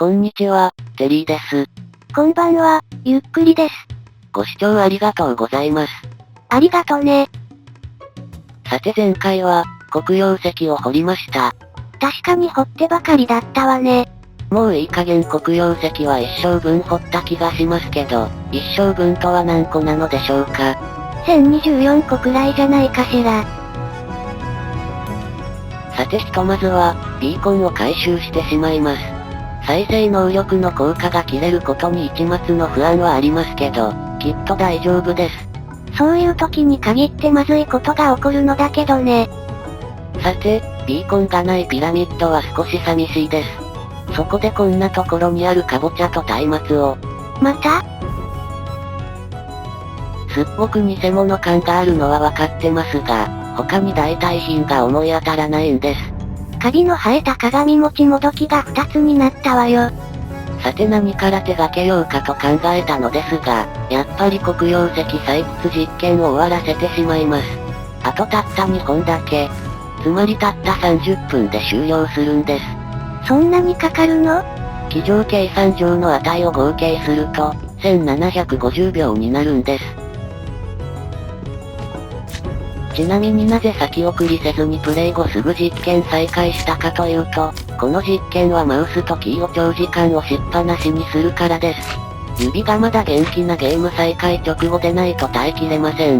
こんにちは、テリーです。こんばんは、ゆっくりです。ご視聴ありがとうございます。ありがとね。さて前回は、黒曜石を掘りました。確かに掘ってばかりだったわね。もういい加減黒曜石は一生分掘った気がしますけど、一生分とは何個なのでしょうか。1024個くらいじゃないかしら。さてひとまずは、ビーコンを回収してしまいます。再生能力の効果が切れることに一抹の不安はありますけど、きっと大丈夫です。そういう時に限ってまずいことが起こるのだけどね。さて、ビーコンがないピラミッドは少し寂しいです。そこでこんなところにあるカボチャと松明を。また？すっごく偽物感があるのはわかってますが、他に代替品が思い当たらないんです。カビの生えた鏡餅もどきが2つになったわよ。さて何から手掛けようかと考えたのですが、やっぱり黒曜石採掘実験を終わらせてしまいます。あとたった2本だけ。つまりたった30分で終了するんです。そんなにかかるの？机上計算上の値を合計すると、1750秒になるんです。ちなみになぜ先送りせずにプレイ後すぐ実験再開したかというと、この実験はマウスとキーを長時間押しっぱなしにするからです。指がまだ元気なゲーム再開直後でないと耐えきれません。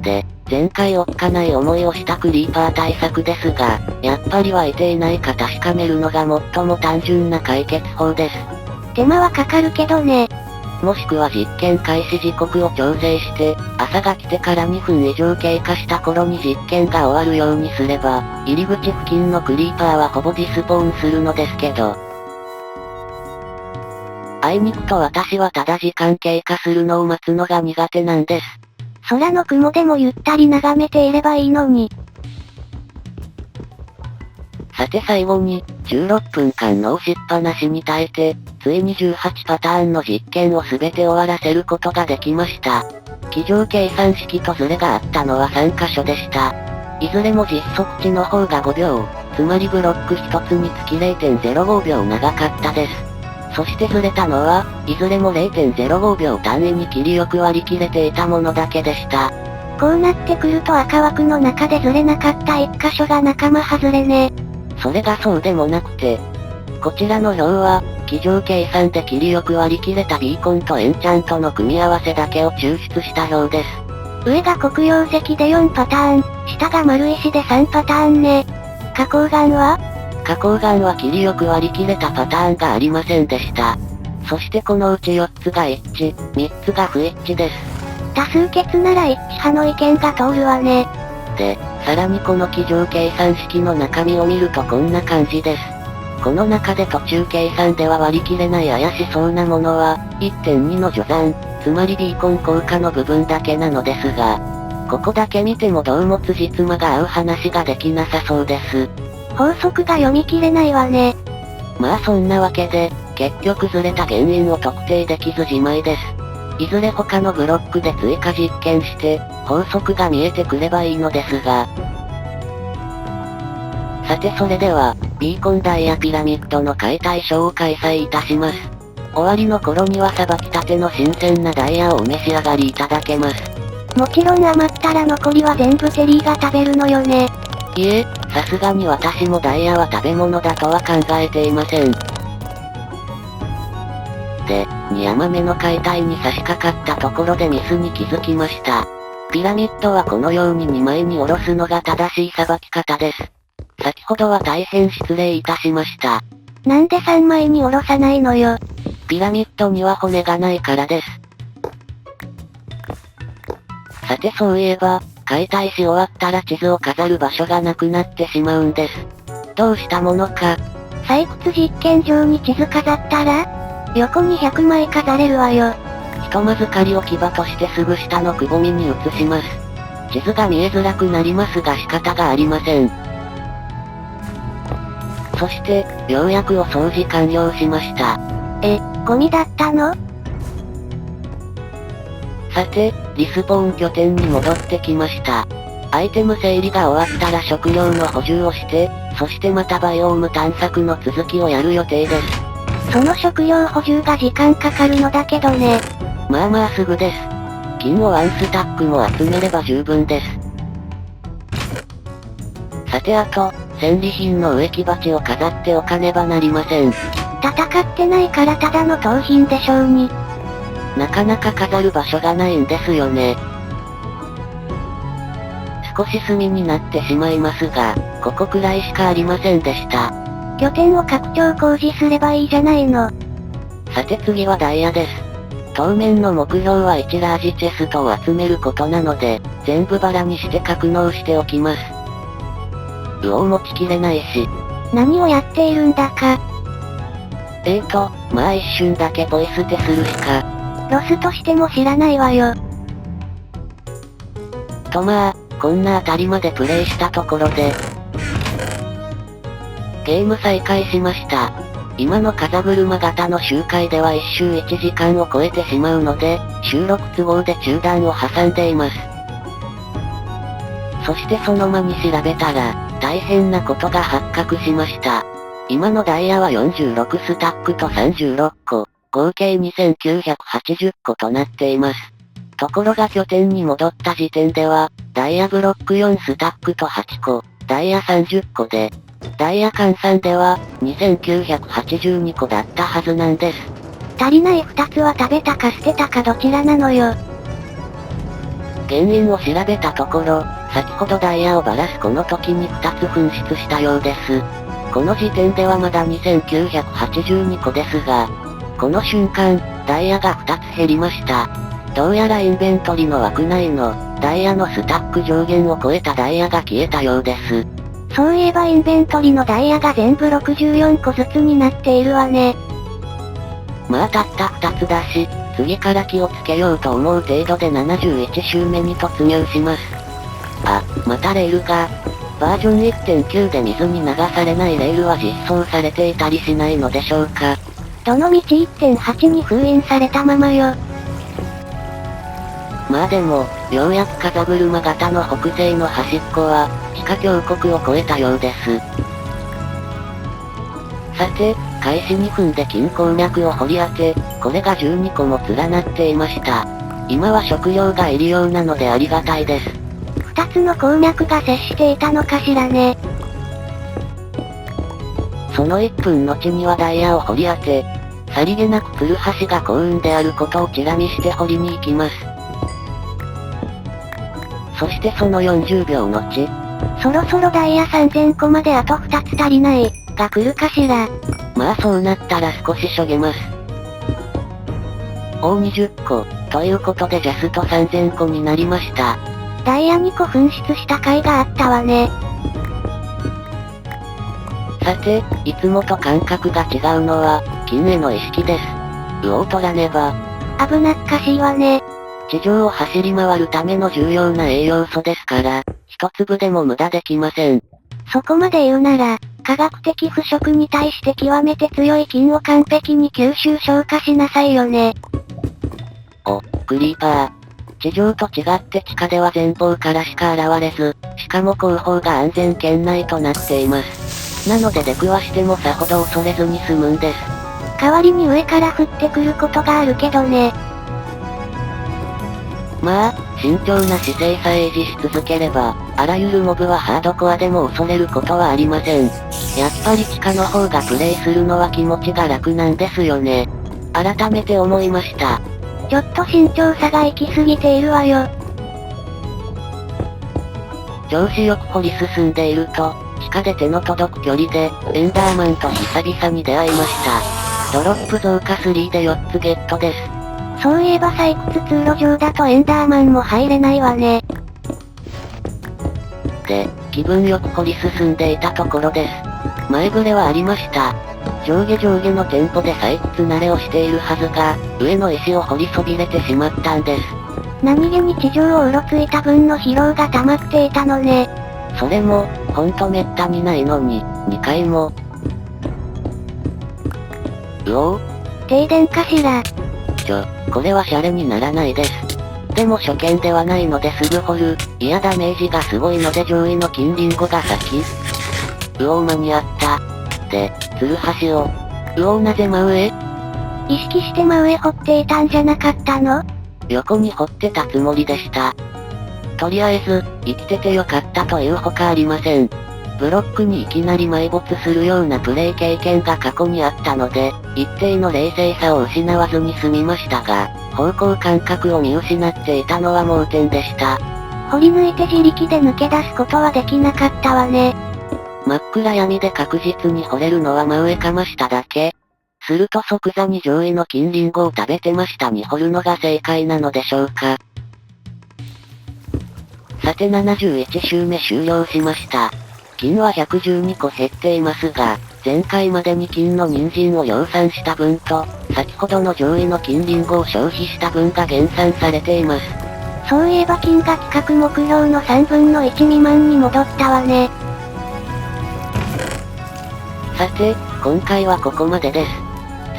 で、前回おっかない思いをしたクリーパー対策ですが、やっぱり湧いていないか確かめるのが最も単純な解決法です。手間はかかるけどね。もしくは実験開始時刻を調整して、朝が来てから2分以上経過した頃に実験が終わるようにすれば、入り口付近のクリーパーはほぼディスポーンするのですけど。あいにくと私はただ時間経過するのを待つのが苦手なんです。空の雲でもゆったり眺めていればいいのに。さて最後に、16分間の押しっぱなしに耐えて、ついに18パターンの実験を全て終わらせることができました。机上計算式とズレがあったのは3箇所でした。いずれも実測値の方が5秒、つまりブロック1つにつき 0.05 秒長かったです。そしてずれたのは、いずれも 0.05 秒単位に切りよく割り切れていたものだけでした。こうなってくると赤枠の中でずれなかった1箇所が仲間外れね。それがそうでもなくて、こちらの表は、机上計算で切りよく割り切れたビーコンとエンチャントの組み合わせだけを抽出した表です。上が黒曜石で4パターン、下が丸石で3パターンね。花崗岩は？花崗岩は切りよく割り切れたパターンがありませんでした。そしてこのうち4つが一致、3つが不一致です。多数決なら一致派の意見が通るわね。で、さらにこの机上計算式の中身を見るとこんな感じです。この中で途中計算では割り切れない怪しそうなものは、1.2 の序算、つまりビーコン効果の部分だけなのですが、ここだけ見てもどうも辻褄が合う話ができなさそうです。法則が読み切れないわね。まあそんなわけで、結局ずれた原因を特定できずじまいです。いずれ他のブロックで追加実験して、法則が見えてくればいいのですが。さてそれでは、ビーコンダイヤピラミッドの解体ショーを開催いたします。終わりの頃にはさばきたての新鮮なダイヤをお召し上がりいただけます。もちろん余ったら残りは全部テリーが食べるのよね。いえ、さすがに私もダイヤは食べ物だとは考えていません。で、2山目の解体に差し掛かったところでミスに気づきました。ピラミッドはこのように2枚に下ろすのが正しいさばき方です。先ほどは大変失礼いたしました。なんで3枚に下ろさないのよ。ピラミッドには骨がないからです。さてそういえば、解体し終わったら地図を飾る場所がなくなってしまうんです。どうしたものか。採掘実験場に地図飾ったら横に100枚飾れるわよ。ひとまず仮置き場としてすぐ下のくぼみに移します。地図が見えづらくなりますが仕方がありません。そして、ようやくお掃除完了しました。ゴミだったの？さて、リスポーン拠点に戻ってきました。アイテム整理が終わったら食料の補充をして、そしてまたバイオーム探索の続きをやる予定です。その食料補充が時間かかるのだけどね。まあまあすぐです。金をワンスタックも集めれば十分です。さてあと、戦利品の植木鉢を飾っておかねばなりません。戦ってないからただの盗品でしょうに。なかなか飾る場所がないんですよね。少し隅になってしまいますが、ここくらいしかありませんでした。拠点を拡張工事すればいいじゃないの。さて次はダイヤです。当面の目標は1ラージチェストを集めることなので、全部バラにして格納しておきます。持ちきれないし。何をやっているんだか。まあ一瞬だけポイ捨てするしか。ロスとしても知らないわよ。とまあ、こんなあたりまでプレイしたところで、ゲーム再開しました。今の風車型の周回では1周1時間を超えてしまうので、収録都合で中断を挟んでいます。そしてその間に調べたら、大変なことが発覚しました。今のダイヤは46スタックと36個、合計2980個となっています。ところが拠点に戻った時点では、ダイヤブロック4スタックと8個、ダイヤ30個で、ダイヤ換算では、2982個だったはずなんです。足りない2つは食べたか捨てたかどちらなのよ。原因を調べたところ、先ほどダイヤをばらすこの時に2つ紛失したようです。この時点ではまだ2982個ですが、この瞬間、ダイヤが2つ減りました。どうやらインベントリの枠内の、ダイヤのスタック上限を超えたダイヤが消えたようです。そういえばインベントリのダイヤが全部64個ずつになっているわね。まあたった2つだし、次から気をつけようと思う程度で71周目に突入します。あ、またレールが、バージョン 1.9 で水に流されないレールは実装されていたりしないのでしょうか。どの道 1.8 に封印されたままよ。まあでも、ようやく風車型の北西の端っこは、地下峡谷を越えたようです。さて、開始2分で金鉱脈を掘り当て、これが12個も連なっていました。今は食料が入り用なのでありがたいです。2つの鉱脈が接していたのかしらね。その1分後にはダイヤを掘り当て、さりげなくツルハシが幸運であることをチラ見して掘りに行きます。そしてその40秒後、そろそろダイヤ3000個まであと2つ足りない、が来るかしら。まあそうなったら少ししょげます。20個、ということでジャスト3000個になりました。ダイヤ2個紛失した回があったわね。さて、いつもと感覚が違うのは、金への意識です。を取らねば。危なっかしいわね。地上を走り回るための重要な栄養素ですから、一粒でも無駄できません。そこまで言うなら、科学的腐食に対して極めて強い金を完璧に吸収消化しなさいよね。クリーパー。地上と違って地下では前方からしか現れず、しかも後方が安全圏内となっています。なので出くわしてもさほど恐れずに済むんです。代わりに上から降ってくることがあるけどね。まあ、慎重な姿勢さえ維持し続ければ、あらゆるモブはハードコアでも恐れることはありません。やっぱり地下の方がプレイするのは気持ちが楽なんですよね。改めて思いました。ちょっと慎重さが行き過ぎているわよ。調子よく掘り進んでいると、地下で手の届く距離で、エンダーマンと久々に出会いました。ドロップ増加3で4つゲットです。そういえば採掘通路上だとエンダーマンも入れないわね。で、気分よく掘り進んでいたところです。前触れはありました。上下のテンポで採掘慣れをしているはずが、上の石を掘りそびれてしまったんです。何気に地上をうろついた分の疲労が溜まっていたのね。それも、ほんとめったにないのに、2回も。停電かしら。これはシャレにならないです。でも初見ではないのですぐ掘る。いやダメージがすごいので上位の金リンゴが先。お間に合った。で、ツルハシを。なぜ真上？意識して真上掘っていたんじゃなかったの？横に掘ってたつもりでした。とりあえず、生きててよかったというほかありません。ブロックにいきなり埋没するようなプレイ経験が過去にあったので、一定の冷静さを失わずに済みましたが、方向感覚を見失っていたのは盲点でした。掘り抜いて自力で抜け出すことはできなかったわね。真っ暗闇で確実に掘れるのは真上か真下だけ。すると即座に上位の金リンゴを食べて真下に掘るのが正解なのでしょうか。さて71周目終了しました。金は112個減っていますが、前回までに金の人参を量産した分と、先ほどの上位の金リンゴを消費した分が減産されています。そういえば金が企画目標の3分の1未満に戻ったわね。さて、今回はここまでです。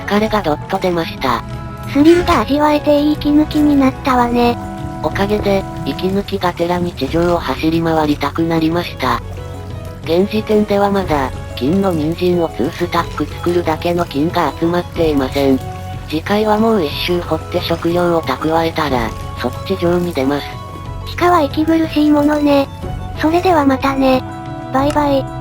疲れがどっと出ました。スリルが味わえていい息抜きになったわね。おかげで、息抜きがてらに地上を走り回りたくなりました。現時点ではまだ、金の人参を2スタック作るだけの金が集まっていません。次回はもう一周掘って食料を蓄えたら、そっち上に出ます。地下は息苦しいものね。それではまたね。バイバイ。